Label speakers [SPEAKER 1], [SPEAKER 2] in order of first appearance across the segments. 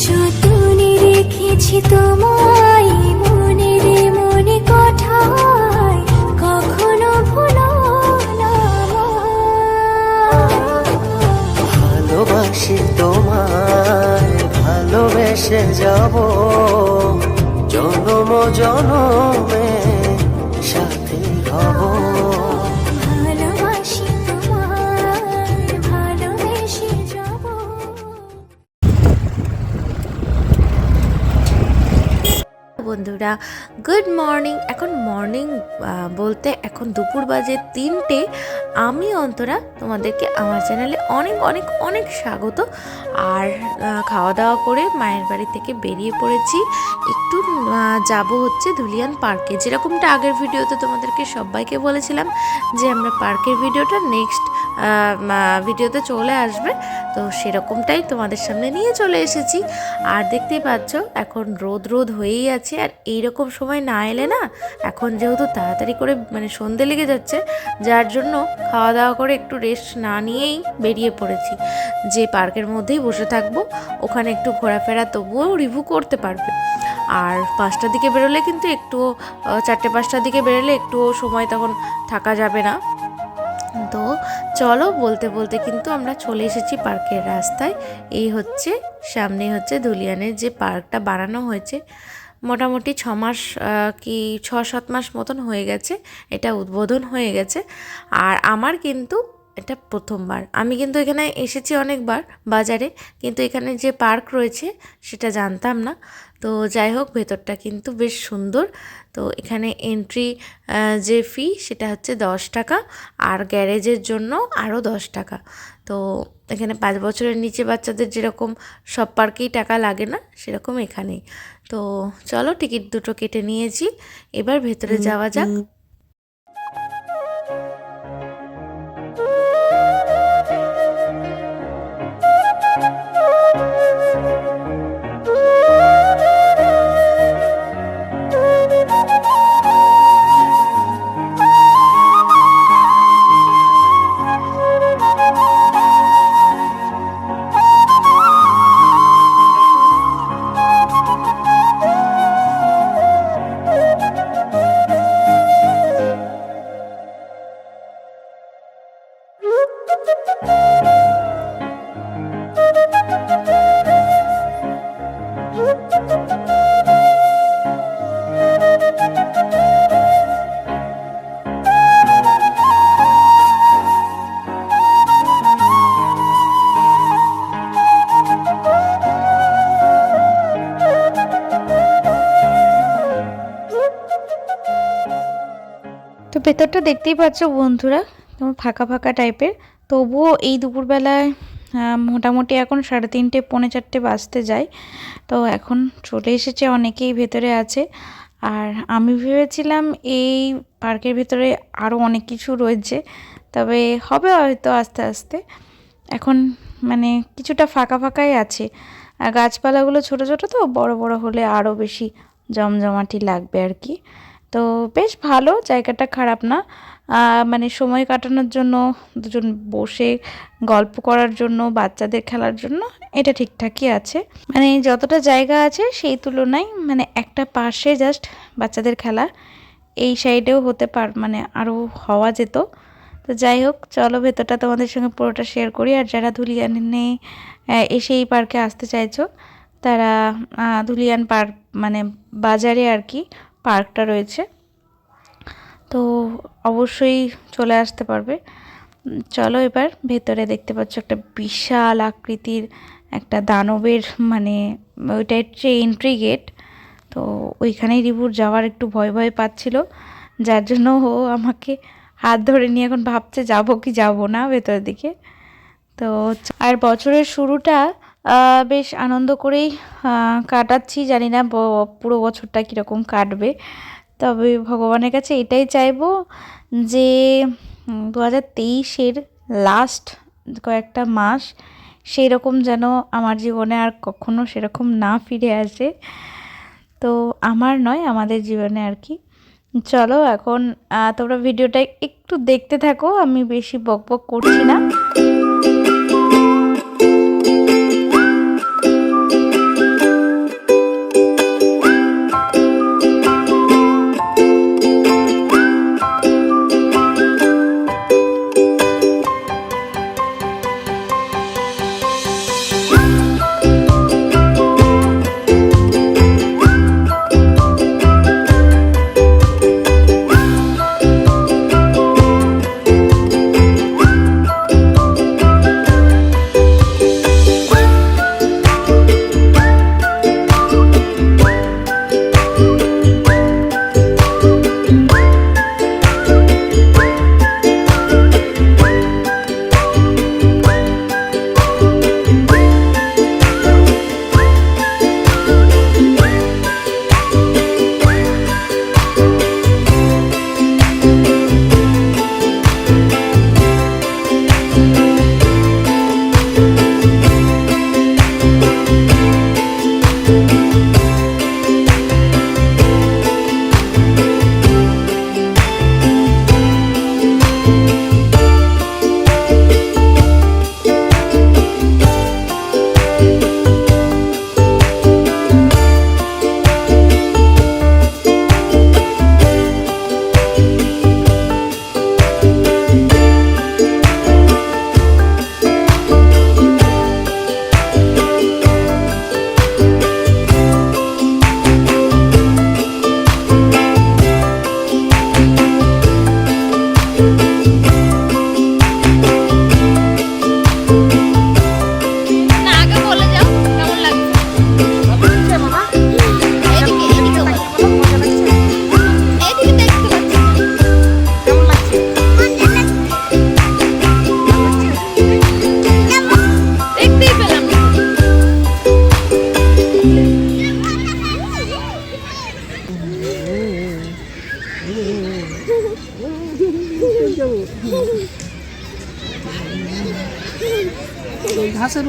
[SPEAKER 1] যতনে রেখেছি তোমায় মনে রে মনে কথায়, কখনো ভুলো না
[SPEAKER 2] ভালোবাসি তোমায়, ভালোবেসে যাব জনম জনমে সাথী হব।
[SPEAKER 1] ভালোবাসি তোমায়, ভালোবেসে যাব।
[SPEAKER 3] বন্ধুরা গুড মর্নিং। এখন মর্নিং বলতে এখন দুপুর বাজে 3টে। আমি অন্তরা তোমাদেরকে আমার চ্যানেলে অনেক অনেক অনেক স্বাগত। আর খাওয়া দাওয়া করে মায়ের বাড়ি থেকে বেরিয়ে পড়েছি। একটু যাব হচ্ছে ধুলিয়ান পার্কে, যেরকমটা আগের ভিডিওতে তোমাদেরকে সবাইকে বলেছিলাম যে আমরা পার্কের ভিডিওটা নেক্সট ভিডিওতে চলে আসবে, তো সেরকমটাই তোমাদের সামনে নিয়ে চলে এসেছি। আর দেখতেই পাচ্ছ এখন রোদ রোদ হয়েই আছে। আর এইরকম সময় না এলে না, এখন যেহেতু তাড়াতাড়ি করে মানে সন্ধে লেগে যাচ্ছে, যার জন্য খাওয়া দাওয়া করে একটু রেস্ট না নিয়েই বেরিয়ে পড়েছি যে পার্কের মধ্যেই বসে থাকবো, ওখানে একটু ঘোরাফেরা তবুও রিভিউ করতে পারবে। আর 5টার দিকে বেরোলে কিন্তু একটু 4টে-5টার দিকে বেরোলে একটুও সময় তখন থাকা যাবে না। তো চলো বলতে বলতে কিন্তু আমরা চলে এসেছি পার্কের রাস্তায়। এই হচ্ছে সামনে হচ্ছে ধুলিয়ানের যে পার্কটা বানানো হয়েছে, মোটামুটি 6 মাস কি 6-7 মাস মতন হয়ে গেছে, এটা উদ্বোধন হয়ে গেছে। আর আমার কিন্তু এটা প্রথমবার। আমি কিন্তু এখানে এসেছি অনেকবার বাজারে, কিন্তু এখানে যে পার্ক রয়েছে সেটা জানতাম না। তো যাই হোক, ভেতরটা কিন্তু বেশ সুন্দর। তো এখানে এন্ট্রি যে ফি সেটা হচ্ছে 10 টাকা, আর গ্যারেজের জন্য আরও 10 টাকা। তো এখানে 5 বছরের নিচে বাচ্চাদের যেরকম সব পার্কেই টাকা লাগে না, সেরকম এখানেই। তো চলো টিকিট দুটো কেটে নিয়েছি, এবার ভেতরে যাওয়া যাক। তো ভেতরটা দেখতেই পাচ্ছ বন্ধুরা, তোমার ফাঁকা ফাঁকা টাইপের। তবুও এই দুপুরবেলায় মোটামুটি এখন 3:30 পৌনে 4টে বাজতে যায়। তো এখন চলে এসেছে, অনেকেই ভেতরে আছে। আর আমি ভেবেছিলাম এই পার্কের ভেতরে আরও অনেক কিছু রয়েছে, তবে হবে হয়তো আস্তে আস্তে। এখন মানে কিছুটা ফাঁকা ফাঁকাই আছে, আর গাছপালাগুলো ছোট ছোট, তো বড় বড় হলে আরও বেশি জমজমাটি লাগবে আর কি। তো বেশ ভালো, জায়গাটা খারাপ না। মানে সময় কাটানোর জন্য, দুজন বসে গল্প করার জন্য, বাচ্চাদের খেলার জন্য এটা ঠিকঠাকই আছে। মানে যতটা জায়গা আছে সেই তুলনায় মানে একটা পাশে জাস্ট বাচ্চাদের খেলা, এই সাইডেও হতে মানে আরও হওয়া যেত। তো যাই হোক, চলো ভেতরটা তোমাদের সঙ্গে পুরোটা শেয়ার করি। আর যারা ধুলিয়ানে এসে এই পার্কে আসতে চাইছো, তারা ধুলিয়ান পার্ক মানে বাজারে আর কি পার্কটা রয়েছে, তো অবশ্যই চলে আসতে পারবে। চলো এবার ভেতরে দেখতে পাচ্ছ একটা বিশাল আকৃতির একটা দানবের, মানে ওইটা হচ্ছে এন্ট্রি গেট। তো ওইখানেই রিভুর যাওয়ার একটু ভয় ভয় পাচ্ছিল, যার জন্য ও আমাকে হাত ধরে নিয়ে এখন ভাবছে যাবো কি যাবো না ভেতরের দিকে। তো আর বছরের শুরুটা বেশ আনন্দ করেই কাটাচ্ছি, জানি না পুরো বছরটা কীরকম কাটবে। তবে ভগবানের কাছে এটাই চাইবো যে 2023-এর লাস্ট কয়েকটা মাস সেই রকম যেন আমার জীবনে আর কখনো সেরকম না ফিরে আসে। তো আমার নয়, আমাদের জীবনে আর কি। চলো এখন তোমরা ভিডিওটা একটু দেখতে থাকো, আমি বেশি বকবক করছি না।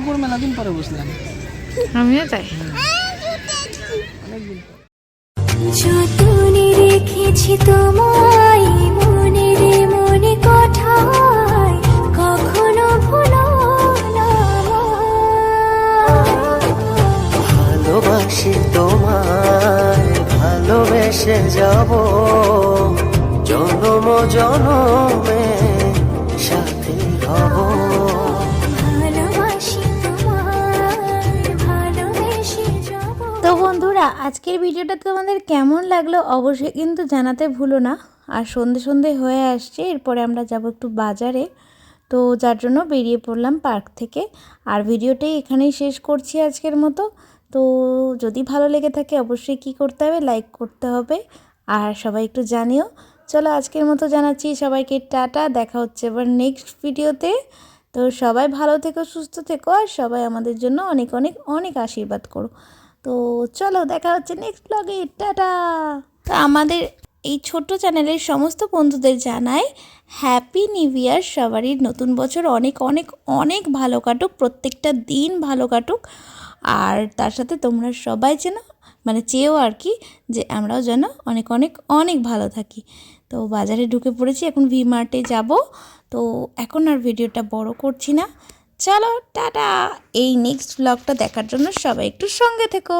[SPEAKER 4] উপর মেলাদিন পরে বসলাম।
[SPEAKER 3] আমিও তাই।
[SPEAKER 4] অনেকদিন পর।
[SPEAKER 1] যতনে রেখেছি তোমায় মনের মনে কোঠায় কখনো ভুলো না
[SPEAKER 2] ভালোবাসি তোমায় ভালোবেসে যাব জনম জনমে সাথী হব।
[SPEAKER 1] ভালোবাসি তোমায় ভালোবেসে যাব।
[SPEAKER 3] তো বন্ধুরা আজকের ভিডিওটা তোমাদের কেমন লাগলো অবশ্যই কিন্তু জানাতে ভুলো না। আর সন্ধে সন্ধে হয়ে আসছে, এরপরে আমরা যাব একটু বাজারে। তো যার জন্য বেরিয়ে পড়লাম পার্ক থেকে। আর ভিডিওটাই এখানেই শেষ করছি আজকের মতো। তো যদি ভালো লেগে থাকে অবশ্যই কি করতে হবে, লাইক করতে হবে। আর সবাই একটু জানিও। চলো আজকের মতো জানাচ্ছি সবাইকে টাটা, দেখা হচ্ছে এবার নেক্সট ভিডিওতে। তো সবাই ভালো থেকো, সুস্থ থেকো, আর সবাই আমাদের জন্য অনেক অনেক অনেক আশীর্বাদ করো। তো চলো দেখা হচ্ছে নেক্সট ব্লগে, টাটা। তো আমাদের এই ছোট্ট চ্যানেলের সমস্ত বন্ধুদের জানাই হ্যাপি নিউ ইয়ার। সবারই নতুন বছর অনেক অনেক অনেক ভালো কাটুক, প্রত্যেকটা দিন ভালো কাটুক। আর তার সাথে তোমরা সবাই যেন চেয়েও আর কি, যে আমরাও যেন অনেক অনেক অনেক ভালো থাকি। তো বাজারে ঢুকে পড়েছি, এখন ভি মার্টে যাব। তো এখন আর ভিডিওটা বড় করছি না, চলো টাটা। এই নেক্সট ব্লগটা দেখার জন্য সবাই একটু সঙ্গে থেকো।